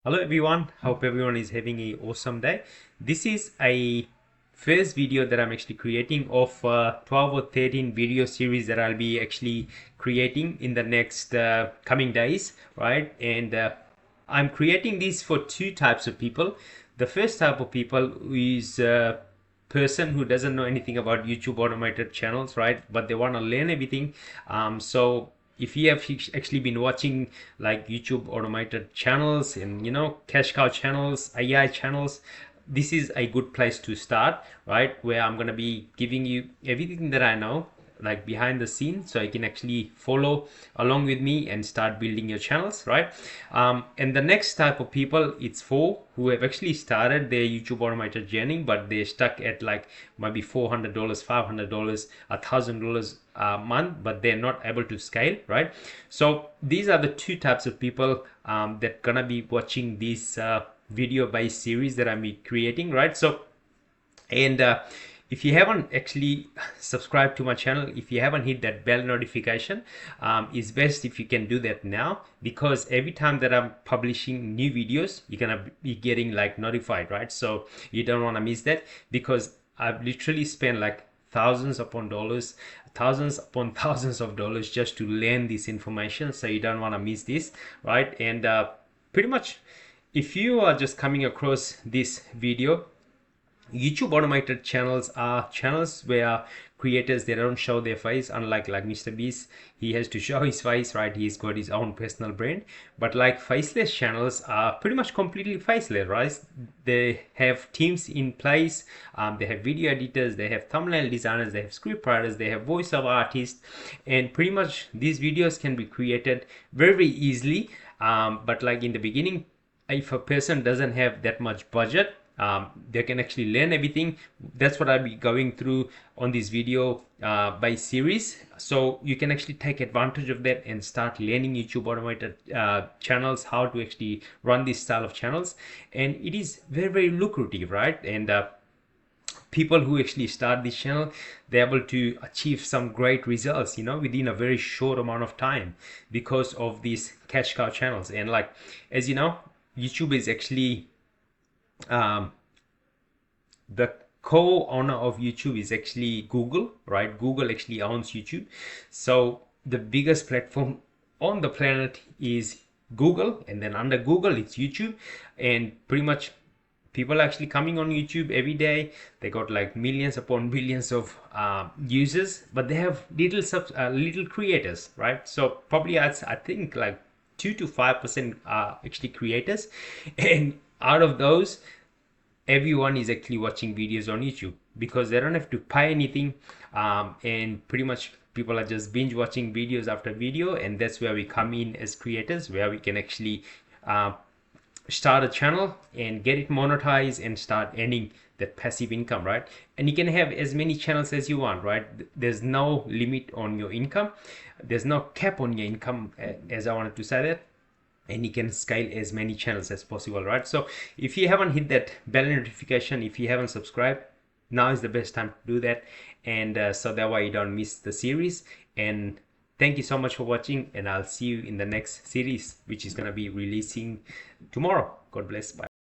Hello everyone, hope everyone is having a awesome day. This is a first video that I'm actually creating of 12 or 13 video series that I'll be actually creating in the next coming days, right? And I'm creating this for two types of people. The first type of people is person who doesn't know anything about YouTube automated channels, right? But they want to learn everything. So if you have actually been watching like YouTube automated channels and cash cow channels, AI channels, this is a good place to start, right? Where I'm gonna be giving you everything that I know like behind the scenes so you can actually follow along with me and start building your channels, right? And the next type of people, it's for who have actually started their YouTube automated journey, but they're stuck at like maybe $400, $500, $1,000 a month, but they're not able to scale, right? So these are the two types of people that gonna be watching this video based series that I'm creating, right? So and if you haven't actually subscribed to my channel, if you haven't hit that bell notification, it's best if you can do that now, because every time that I'm publishing new videos, you're gonna be getting like notified, right? So you don't want to miss that, because I've literally spent like thousands upon dollars, thousands upon thousands of dollars just to learn this information. So you don't want to miss this, right? And pretty much, if you are just coming across this video, YouTube automated channels are channels where creators, they don't show their face, unlike like Mr. Beast. He has to show his face, right? He's got his own personal brand. But like faceless channels are pretty much completely faceless, right? They have teams in place, they have video editors, they have thumbnail designers, they have script writers, they have voiceover artists, and pretty much these videos can be created very easily. But like in the beginning, if a person doesn't have that much budget, they can actually learn everything. That's what I'll be going through on this video by series, so you can actually take advantage of that and start learning YouTube automated channels, how to actually run this style of channels. And it is very, very lucrative, right? And people who actually start this channel, they're able to achieve some great results, within a very short amount of time, because of these cash cow channels. And like, as you know, YouTube is actually the co-owner of YouTube is actually Google, right? Google actually owns YouTube. So the biggest platform on the planet is Google, and then under Google it's YouTube. And pretty much people are actually coming on YouTube every day. They got like millions upon billions of users, but they have little creators, right? So probably I think like 2 to 5% are actually creators, and out of those, everyone is actually watching videos on YouTube because they don't have to pay anything, and pretty much people are just binge watching videos after video. And that's where we come in as creators, where we can actually uh, start a channel and get it monetized and start earning that passive income, right? And you can have as many channels as you want, right? There's no limit on your income, there's no cap on your income, as I wanted to say that. And you can scale as many channels as possible, right? So if you haven't hit that bell notification, if you haven't subscribed, now is the best time to do that. And so that way you don't miss the series. And thank you so much for watching, and I'll see you in the next series, which is going to be releasing tomorrow. God bless. Bye.